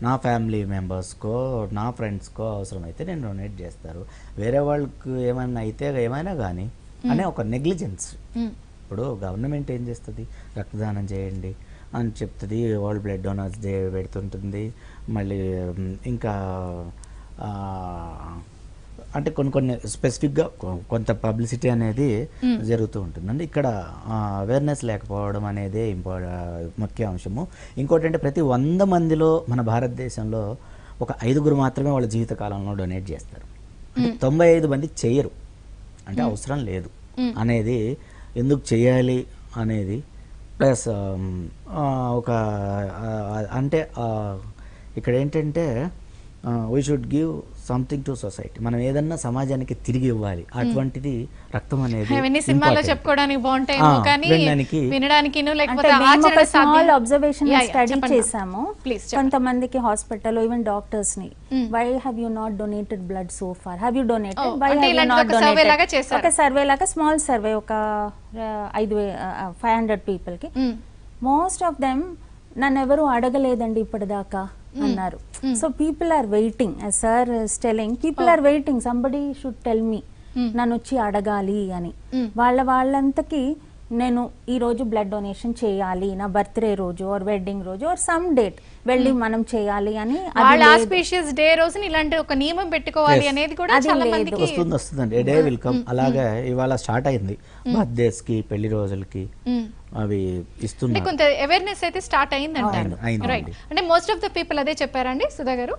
నా ఫ్యామిలీ మెంబర్స్కో, నా ఫ్రెండ్స్కో అవసరమైతే నేను డొనేట్ చేస్తారు. వేరే వాళ్ళకి ఏమైనా అయితే ఏమైనా కానీ అనే ఒక నెగ్లిజెన్స్. ఇప్పుడు గవర్నమెంట్ ఏం చేస్తుంది, రక్తదానం చేయండి అని చెప్తుంది, వరల్డ్ బ్లడ్ డోనర్స్ డే పెడుతుంటుంది. మళ్ళీ ఇంకా అంటే కొన్ని స్పెసిఫిక్గా కొంత పబ్లిసిటీ అనేది జరుగుతూ ఉంటుంది. అంటే ఇక్కడ అవేర్నెస్ లేకపోవడం అనేది ముఖ్య అంశము. ఇంకోటి అంటే ప్రతి 100 మందిలో మన భారతదేశంలో ఒక 5 మాత్రమే వాళ్ళ జీవితకాలంలో డొనేట్ చేస్తారు. అంటే 95 మంది చేయరు. అంటే అవసరం లేదు అనేది, ఎందుకు చేయాలి అనేది. ప్లస్ ఒక అంటే ఇక్కడ ఏంటంటే we should give something to society. మనం ఏదన్నా సమాజానికి తిరిగి ఇవ్వాలి. అటువంటిది రక్తం అనేది సినిమాలో చెప్పుకోవడానికి బాగుంటాయి, కానీ వినడానికి స్మాల్ అబ్జర్వేషన్ స్టడీ చేసాము కొంతమందికి హాస్పిటల్, ఈవెన్ డాక్టర్స్ ని. Why have you not donated blood so far, have you donated, why have you not donated? ఒక సర్వే లాగా, స్మాల్ సర్వే, ఒక 500 పీపుల్ కి. మోస్ట్ ఆఫ్ దెమ్ నన్ను ఎవరు అడగలేదండి ఇప్పటిదాకా అన్నారు. So people are waiting, sir telling, people are waiting, somebody should tell me, నన్ను వచ్చి అడగాలి అని. వాళ్ళంతకి నేను ఈ రోజు బ్లడ్ డొనేషన్ చేయాలి, నా బర్త్డే రోజు ఆర్ వెడ్డింగ్ రోజు ఆర్ సమ్ డేట్ వెళ్ళి మనం చేయాలి అని, ఆస్పీషియస్ డే రోజున ఇలాంటి ఒక నియమం పెట్టుకోవాలి అనేది కూడా చాలా మందికి వస్తుందండి. ఏ డే విల్ కమ్. అలాగే ఇవాళ స్టార్ట్ అయింది బర్త్డేస్ కి, పెళ్లి రోజులకి అవి ఇస్తుంది. కొంత అవేర్నెస్ అయితే స్టార్ట్ అయింది అంటారు, రైట్? అంటే మోస్ట్ ఆఫ్ ద పీపుల్ అదే చెప్పారండి సుధా గారు.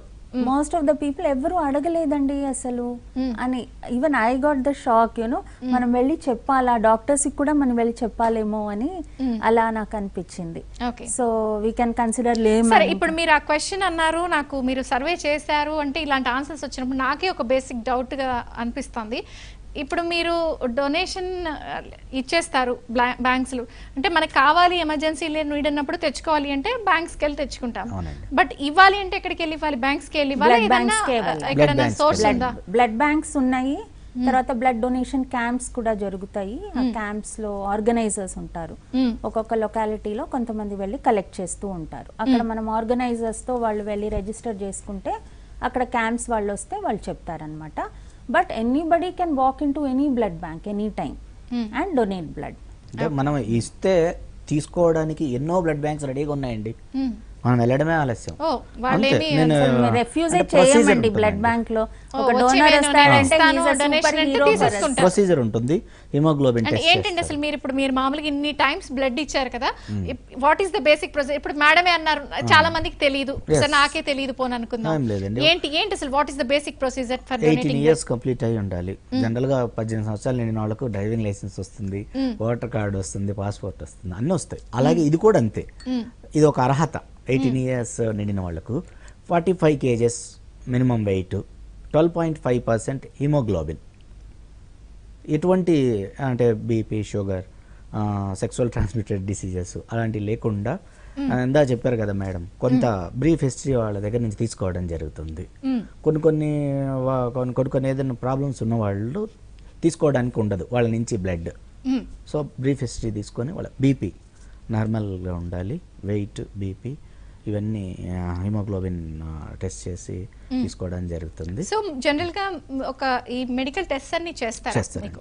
మోస్ట్ ఆఫ్ ద పీపుల్ ఎవరు అడగలేదండి అసలు అని. Even I got the shock, you know, మనం వెళ్ళి చెప్పాలా, డాక్టర్స్ కి కూడా మనం వెళ్ళి చెప్పాలేమో అని అలా నాకు అనిపించింది. So we can consider lame. ఇప్పుడు మీరు ఆ క్వశ్చన్ అన్నారు, నాకు మీరు సర్వే చేశారు అంటే ఇలాంటి ఆన్సర్స్ వచ్చినప్పుడు నాకే ఒక బేసిక్ డౌట్ గా అనిపిస్తుంది. ఇప్పుడు మీరు డొనేషన్ ఇచ్చేస్తారు బ్యాంక్స్లు, అంటే మనకు కావాలి, ఎమర్జెన్సీ నీడ్ అన్నప్పుడు తెచ్చుకోవాలి అంటే బ్యాంక్స్కి వెళ్ళి తెచ్చుకుంటాం. బట్ ఇవ్వాలి అంటే ఎక్కడికి వెళ్ళి ఇవ్వాలి? బ్యాంక్స్కి వెళ్ళి ఇవ్వాలి. బ్లడ్ బ్యాంక్స్ ఉన్నాయి. తర్వాత బ్లడ్ డొనేషన్ క్యాంప్స్ కూడా జరుగుతాయి. ఆ క్యాంప్స్ లో ఆర్గనైజర్స్ ఉంటారు. ఒక్కొక్క లొకాలిటీలో కొంతమంది వెళ్ళి కలెక్ట్ చేస్తూ ఉంటారు. అక్కడ మనం ఆర్గనైజర్స్ తో వాళ్ళు వెళ్ళి రిజిస్టర్ చేసుకుంటే అక్కడ క్యాంప్స్ వాళ్ళు వస్తే వాళ్ళు చెప్తారనమాట. But anybody can walk in to any blood bank any time and donate blood. అంటే మనం ఇస్తే తీసుకోవడానికి ఎన్నో బ్లడ్ బ్యాంక్స్ రెడీగా ఉన్నాయండి, మనం వెళ్ళడమే ఆలస్యం. ప్రొసీజర్ ఉంటుంది, హిమోగ్లోబిన్ టెస్ట్. ఏంటంటే అసలు మీరు మామూలుగా ఇన్ని టైమ్స్ బ్లడ్ ఇచ్చారు కదా, what is the basic procedure? ఇప్పుడు మేడమే అన్నారు, చాలా మందికి తెలియదు, నాకే తెలియదు పోను అనుకుందాం. ఏంటి అసలు what is the basic procedure for donating? 18 years complete అయి ఉండాలి. జనరల్ గా 18 సంవత్సరాలు నిండిన వాళ్ళకు డ్రైవింగ్ లైసెన్స్ వస్తుంది, ఓటర్ కార్డు వస్తుంది, పాస్పోర్ట్ వస్తుంది, అన్ని వస్తాయి. అలాగే ఇది కూడా అంతే, ఇది ఒక అర్హత. 18 ఇయర్స్ నిండిన వాళ్ళకు 45 kgs మినిమం వెయిట్, 12.5% హిమోగ్లోబిన్. ఎటువంటి అంటే BP, sugar, sexual transmitted diseases అలాంటివి లేకుండా ఇందా చెప్పారు కదా మేడం, కొంత బ్రీఫ్ హిస్టరీ వాళ్ళ దగ్గర నుంచి తీసుకోవడం జరుగుతుంది. కొన్ని ఏదైనా ప్రాబ్లమ్స్ ఉన్న వాళ్ళు తీసుకోవడానికి ఉండదు వాళ్ళ నుంచి బ్లడ్. సో బ్రీఫ్ హిస్టరీ తీసుకొని వాళ్ళ బీపీ నార్మల్గా ఉండాలి, వెయిట్, బీపీ ఇవన్నీ హిమోగ్లోబిన్ టెస్ట్ చేసి తీసుకోవడం జరుగుతుంది. సో జనరల్ గా ఒక ఈ మెడికల్ టెస్ట్ అన్ని చేస్తారు.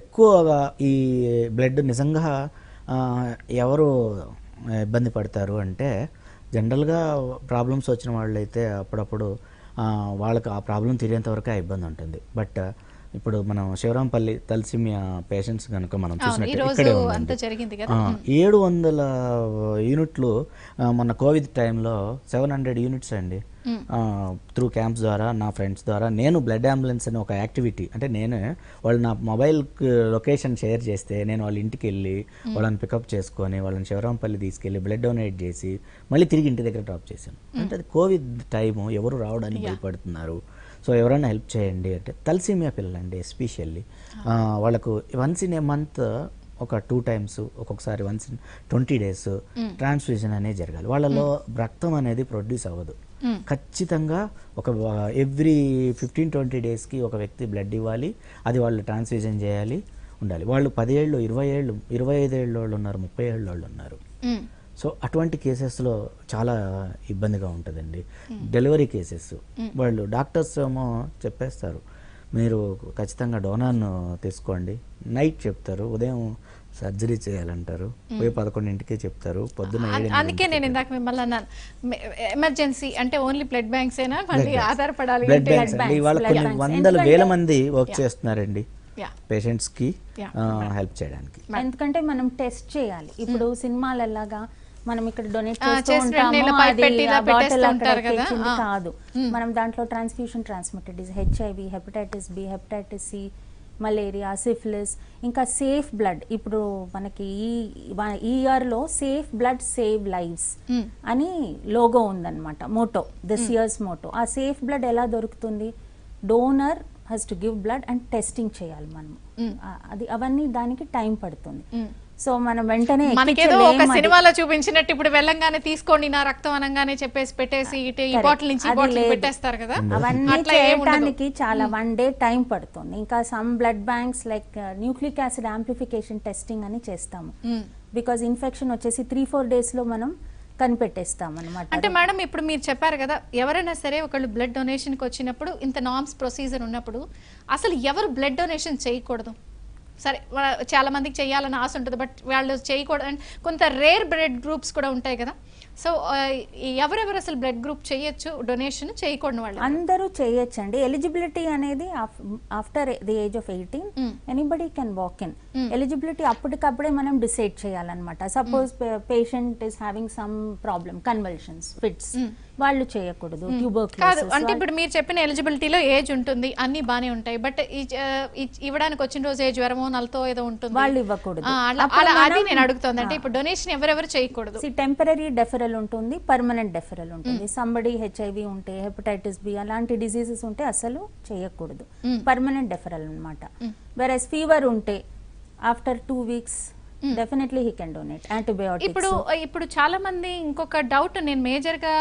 ఎక్కువగా ఈ బ్లడ్ నిజంగా ఎవరు ఇబ్బంది పడతారు అంటే జనరల్గా ప్రాబ్లమ్స్ వచ్చిన వాళ్ళు అయితే అప్పుడప్పుడు వాళ్ళకి ఆ ప్రాబ్లం తెలియంత వరకు ఆ ఇబ్బంది ఉంటుంది. బట్ ఇప్పుడు మనం శివరాంపల్లి తలసిమియా పేషెంట్స్ కనుక మనం చూసినట్టు ఇక్కడే 700 యూనిట్లు మన కోవిడ్ టైంలో 700 యూనిట్స్ అండి త్రూ క్యాంప్స్ ద్వారా నా ఫ్రెండ్స్ ద్వారా నేను బ్లడ్ అంబులెన్స్ అని ఒక యాక్టివిటీ అంటే నేను వాళ్ళు నా మొబైల్ లొకేషన్ షేర్ చేస్తే నేను వాళ్ళ ఇంటికి వెళ్ళి వాళ్ళని పికప్ చేసుకొని వాళ్ళని శివరాంపల్లి తీసుకెళ్ళి బ్లడ్ డొనేట్ చేసి మళ్ళీ తిరిగి ఇంటి దగ్గర డ్రాప్ చేశాను. అంటే అది కోవిడ్ టైము, ఎవరు రావడానికి భయపడుతున్నారు, సో ఎవరైనా హెల్ప్ చేయండి అంటే తలసీమియా పిల్లలండి ఎస్పెషల్లీ వాళ్ళకు వన్స్ ఇన్ ఏ మంత్ ఒక 2 times, ఒక్కొక్కసారి వన్స్ ఇన్ 20 days ట్రాన్స్ఫ్యూజన్ అనేది జరగాలి. వాళ్ళలో రక్తం అనేది ప్రొడ్యూస్ అవ్వదు. ఖచ్చితంగా ఒక ఎవ్రీ 15-20 daysకి ఒక వ్యక్తి బ్లడ్ ఇవ్వాలి, అది వాళ్ళు ట్రాన్స్ఫ్యూజన్ చేయాలి ఉండాలి. వాళ్ళు 10 ఏళ్ళు, 20 ఏళ్ళు, 25 ఏళ్ళ వాళ్ళు ఉన్నారు, 30 ఏళ్ళ వాళ్ళు ఉన్నారు. సో అటువంటి కేసెస్లో చాలా ఇబ్బందిగా ఉంటుందండి. డెలివరీ కేసెస్ వాళ్ళు డాక్టర్స్ ఏమో చెప్పేస్తారు మీరు ఖచ్చితంగా డోనార్ను తీసుకోండి, నైట్ చెప్తారు, ఉదయం సర్జరీ చేయాలంటారు, పోయి 11ంటికే చెప్తారు, పొద్దున్న 7. అందుకే నేను ఇందాక మిమ్మల్ని అన్నాను ఎమర్జెన్సీ అంటే ఓన్లీ బ్లడ్ బ్యాంక్స్ అయినా మళ్ళీ ఆధారపడాలి. బ్లడ్ బ్యాంక్స్ అండి ఇవాళ కొన్ని వందల వేల మంది వర్క్ చేస్తున్నారండి పేషెంట్స్ కి హెల్ప్ చేయడానికి. ఎందుకంటే మనం టెస్ట్ చేయాలి. ఇప్పుడు సినిమాలలాగా మనం ఇక్కడ డొనేట్ చేస్తూ ఉంటాము కాదు, మనం దాంట్లో transfusion transmitted disease, HIV, hepatitis B, hepatitis C, malaria, syphilis, ఇంకా సేఫ్ బ్లడ్. ఇప్పుడు మనకి ఈ ఇయర్లో సేఫ్ బ్లడ్ సేవ్ లైవ్స్ అని లోగో ఉందన్నమాట, మోటో, దిస్ ఇయర్స్ మోటో. ఆ సేఫ్ బ్లడ్ ఎలా దొరుకుతుంది? Donor has to give blood and testing చేయాలి మనము. అవన్నీ దానికి టైం పడుతుంది. సో మనం వెంటనే మనకేదో ఒక సినిమాలో చూపించినట్టు ఇప్పుడు వెళ్ళంగానే తీసుకోండి నా రక్తం అనగానే చెప్పేసి పెట్టేసి ఈ బాటిల్ నుంచి పెట్టేస్తారు కదా, అవన్నీ చేయడానికి చాలా 1 day టైం పడుతుంది. ఇంకా some blood banks like nucleic acid amplification testing అని చేస్తాము. బికాజ్ ఇన్ఫెక్షన్ వచ్చేసి 3-4 days లో మనం కనిపెట్టేస్తాం అనమాట. అంటే మేడం ఇప్పుడు మీరు చెప్పారు కదా, ఎవరైనా సరే ఒకళ్ళు బ్లడ్ డొనేషన్కి వచ్చినప్పుడు ఇంత నార్మ్స్ ప్రొసీజర్ ఉన్నప్పుడు అసలు ఎవరు బ్లడ్ డొనేషన్ చేయకూడదు? సరే చాలా మందికి చేయాలని ఆశ ఉంటుంది, బట్ వాళ్ళు చేయకూడదు. అండ్ కొంత రేర్ బ్లడ్ గ్రూప్స్ కూడా ఉంటాయి కదా, సో ఎవరెవరు అసలు బ్లడ్ గ్రూప్ చేయొచ్చు, డొనేషన్ చేయకూడదు? వాళ్ళు అందరూ చేయొచ్చు అండి. ఎలిజిబిలిటీ అనేది after the age of 18 anybody can walk in. Eligibility అప్పటికప్పుడే మనం డిసైడ్ చేయాలన్నమాట. Suppose patient is having some problem, convulsions, fits, వాళ్ళు చేయకూడదు. ట్యూబర్క్యులోసిస్ అంటే ఇప్పుడు మీరు చెప్పిన ఎలిజిబిలిటీలో ఏజ్ ఉంటుంది, అన్ని బానే ఉంటాయి, బట్ ఇవ్వడానికి వచ్చిన రోజు ఏ జ్వరమో నలతో ఏదో ఉంటుంది, వాళ్ళు ఇవ్వకూడదు. అది నేను అడుగుతుంది. అంటే ఇప్పుడు డొనేషన్ ఎవరెవరు చేయకూడదు? టెంపరరీ డెఫరల్ ఉంటుంది, పర్మనెంట్ డెఫరల్ ఉంటుంది. సంబడి HIV ఉంటే, హెపటైటిస్ బి అలాంటి డిసీజెస్ ఉంటే అసలు చేయకూడదు, పర్మనెంట్ డెఫరల్ అన్నమాట. వెరస్ ఫీవర్ ఉంటే after 2 weeks definitely he can donate antibiotics. ఇప్పుడు చాలా మంది ఇంకొక డౌట్ నేను మేజర్ గా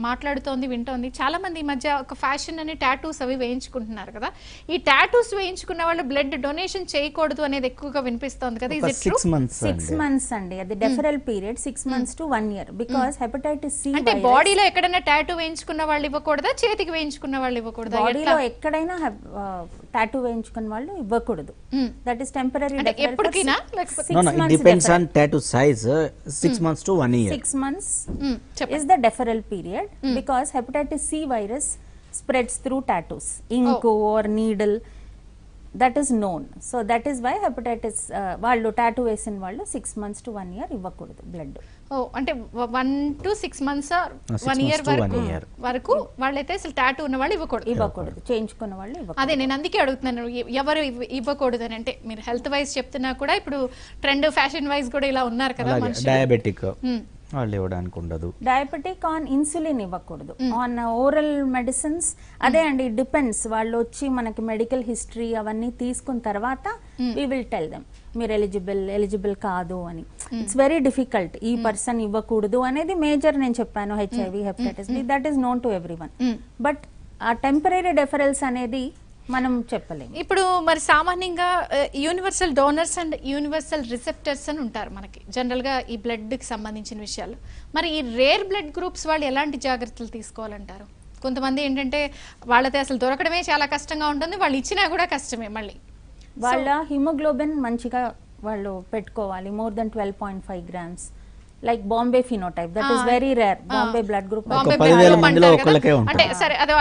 మాట్లాడుతోంది వింటోంది, చాలా మంది ఈ మధ్య ఒక ఫ్యాషన్ అని టాటూస్ అవి వేయించుకుంటున్నారు కదా, ఈ టాటూస్ వేయించుకున్న వాళ్ళు బ్లడ్ డొనేషన్ చేయకూడదు అనేది ఎక్కువగా వినిపిస్తోంది కదా, ఇది 6 months అండి, అది deferral period 6 months to 1 year. Because hepatitis C అంటే బాడీలో ఎక్కడైనా టాటూ వేయించుకున్న వాళ్ళు ఇవ్వకూడదా, చేతికి వేయించుకున్న వాళ్ళు ఇవ్వకూడదా? బాడీలో ఎక్కడైనా టాటూ వేయించుకున్న వాళ్ళు ఇవ్వకూడదు. That is temporary. ఎప్పటికైనా No, it depends on tattoo size. 6 months to 1 year. 6 months is the deferral period because hepatitis C virus spreads through tattoos, ink or needle. That is known. So that is why hepatitis వాళ్ళు tattoo వేసిన వాళ్ళు 6 months to 1 year ఇవ్వకూడదు blood. అంటే 1 to 6 months 1 year వరకు వాళ్ళైతే అసలు tattoo ఉన్న వాళ్ళు ఇవ్వకూడదు, చేయించుకున్న వాళ్ళు ఇవ్వకూడదు. అదే నేను అందుకే అడుగుతున్నాను ఎవరు ఇవ్వకూడదు అని. అంటే మీరు హెల్త్ వైజ్ చెప్తున్నా కూడా ఇప్పుడు ట్రెండ్ ఫ్యాషన్ వైజ్ కూడా ఇలా ఉన్నారు కదా, డయాబెటిక్ వాళ్ళు ఇవ్వడానికి ఉండదు. డయాబెటిక్ ఆన్ ఇన్సులిన్ ఇవ్వకూడదు, ఆన్ ఓరల్ మెడిసిన్స్. అదే అండి, డిపెండ్స్. వాళ్ళు వచ్చి మనకి మెడికల్ హిస్టరీ అవన్నీ తీసుకున్న తర్వాత వి విల్ టెల్ దెమ్ మీరు ఎలిజిబుల్ కాదు అని. ఇట్స్ వెరీ డిఫికల్ట్ ఈ పర్సన్ ఇవ్వకూడదు అనేది మేజర్. నేను చెప్పాను HIV, hepatitis B, that is known to everyone. But ఆ టెంపరీ డెఫరెన్స్ అనేది మనం చెప్పలేము. ఇప్పుడు మరి సామాన్యంగా universal donors and universal receptors అని ఉంటారు మనకి జనరల్గా ఈ బ్లడ్కి సంబంధించిన విషయాలు. మరి ఈ రేర్ బ్లడ్ గ్రూప్స్ వాళ్ళు ఎలాంటి జాగ్రత్తలు తీసుకోవాలంటారు? కొంతమంది ఏంటంటే వాళ్ళతో అసలు దొరకడమే చాలా కష్టంగా ఉంటుంది, వాళ్ళు ఇచ్చినా కూడా కష్టమే. మళ్ళీ వాళ్ళ హిమోగ్లోబిన్ మంచిగా వాళ్ళు పెట్టుకోవాలి, more than 12.5 grams. Like Bombay phenotype, that is very rare. Bombay blood group అంటే సరే అదే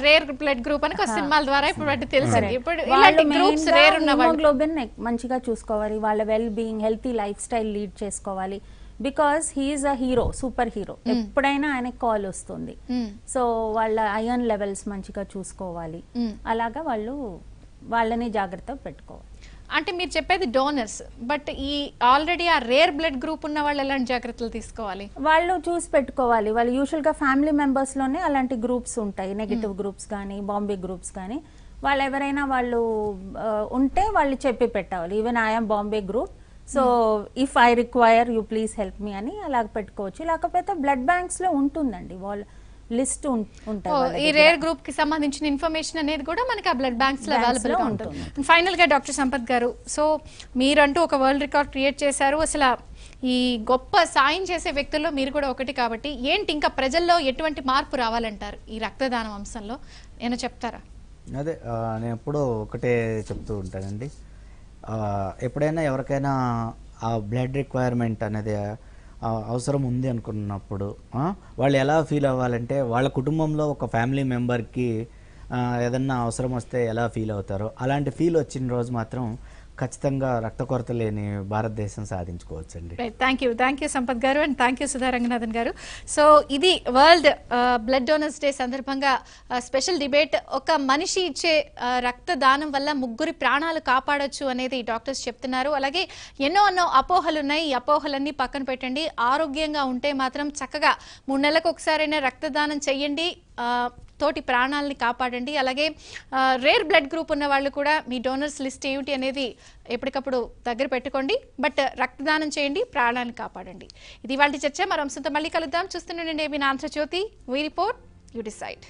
రేర్ బ్లడ్ గ్రూప్ అని సినిమాల ద్వారా ఇప్పుడు తెలిసింది. ఇప్పుడు ఇలాంటి గ్రూప్స్ రేర్ ఉన్న హిమోగ్లోబిన్ మంచిగా చూసుకోవాలి, వాళ్ళ well being, healthy lifestyle lead చేసుకోవాలి. Because he is a hero, superhero. ఎప్పుడైనా ఆయనకి కాల్ వస్తుంది. సో వాళ్ళ ఐరన్ లెవెల్స్ మంచిగా చూసుకోవాలి. అలాగా వాళ్ళని జాగ్రత్త పెట్టుకోవాలి. అంటే మీరు చెప్పేది డోనర్స్, బట్ ఈ ఆల్రెడీ ఆ రేర్ బ్లడ్ గ్రూప్ ఉన్న వాళ్ళు ఎలాంటి జాగ్రత్తలు తీసుకోవాలి? వాళ్ళు చూసి పెట్టుకోవాలి. వాళ్ళు యూజువల్గా ఫ్యామిలీ మెంబర్స్లోనే అలాంటి గ్రూప్స్ ఉంటాయి, నెగిటివ్ గ్రూప్స్ కానీ బాంబే గ్రూప్స్ కానీ. వాళ్ళు ఎవరైనా వాళ్ళు ఉంటే వాళ్ళు చెప్పి పెట్టాలి, even I'm Bombay group, so if I require you please help me అని అలాగ పెట్టుకోవచ్చు. లేకపోతే బ్లడ్ బ్యాంక్స్లో ఉంటుందండి వాళ్ళు లిస్ట్ ఉంటాయి. ఈ రేర్ గ్రూప్ కి సంబంధించిన ఇన్ఫర్మేషన్ అనేది కూడా మనకి ఆ బ్లడ్ బ్యాంక్స్ లో అవైలబుల్ గా ఉంటుంది. ఫైనల్ గా డాక్టర్ సంపత్ గారు, సో మీరంటూ ఒక వరల్డ్ రికార్డ్ క్రియేట్ చేశారు. అసలు ఈ గొప్ప సాయం చేసే వ్యక్తుల్లో మీరు కూడా ఒకటి కాబట్టి ఏంటి ఇంకా ప్రజల్లో ఎటువంటి మార్పు రావాలంటారు ఈ రక్తదానం అంశంలో? నేను చెప్తారా? అదే నేను ఎప్పుడూ ఒకటే చెప్తూ ఉంటానండి, ఎప్పుడైనా ఎవరికైనా ఆ బ్లడ్ రిక్వైర్మెంట్ అనేది అవసరం ఉంది అనుకున్నప్పుడు వాళ్ళు ఎలా ఫీల్ అవ్వాలంటే, వాళ్ళ కుటుంబంలో ఒక ఫ్యామిలీ మెంబర్కి ఏదన్నా అవసరం వస్తే ఎలా ఫీల్ అవుతారో అలాంటి ఫీల్ వచ్చిన రోజు మాత్రం ఖచ్చితంగా రక్త కొరత లేని భారతదేశం సాధించుకోవచ్చండి. థ్యాంక్ యూ సంపత్ గారు and thank you Sudha Ranganathan గారు. సో ఇది వరల్డ్ బ్లడ్ డోనర్స్ డే సందర్భంగా స్పెషల్ డిబేట్. ఒక మనిషి ఇచ్చే రక్తదానం వల్ల 3 ప్రాణాలు కాపాడొచ్చు అనేది డాక్టర్స్ చెప్తున్నారు. అలాగే ఎన్నో అపోహలు ఉన్నాయి, ఈ అపోహలన్నీ పక్కన పెట్టండి. ఆరోగ్యంగా ఉంటే మాత్రం చక్కగా 3 నెలలకు ఒకసారైనా రక్తదానం చెయ్యండి, తోటి ప్రాణాలని కాపాడండి. అలాగే రేర్ బ్లడ్ గ్రూప్ ఉన్న వాళ్ళు కూడా మీ డోనర్స్ లిస్ట్ ఏమిటి అనేది ఎప్పటికప్పుడు దగ్గర పెట్టుకోండి. బట్ రక్తదానం చేయండి, ప్రాణాలను కాపాడండి. ఇది వాళ్ళ చర్చ. మరో అంశంతో మళ్ళీ కలుద్దాం. చూస్తుండండి మీ ఆంధ్రజ్యోతి. వి రిపోర్ట్, యు డిసైడ్.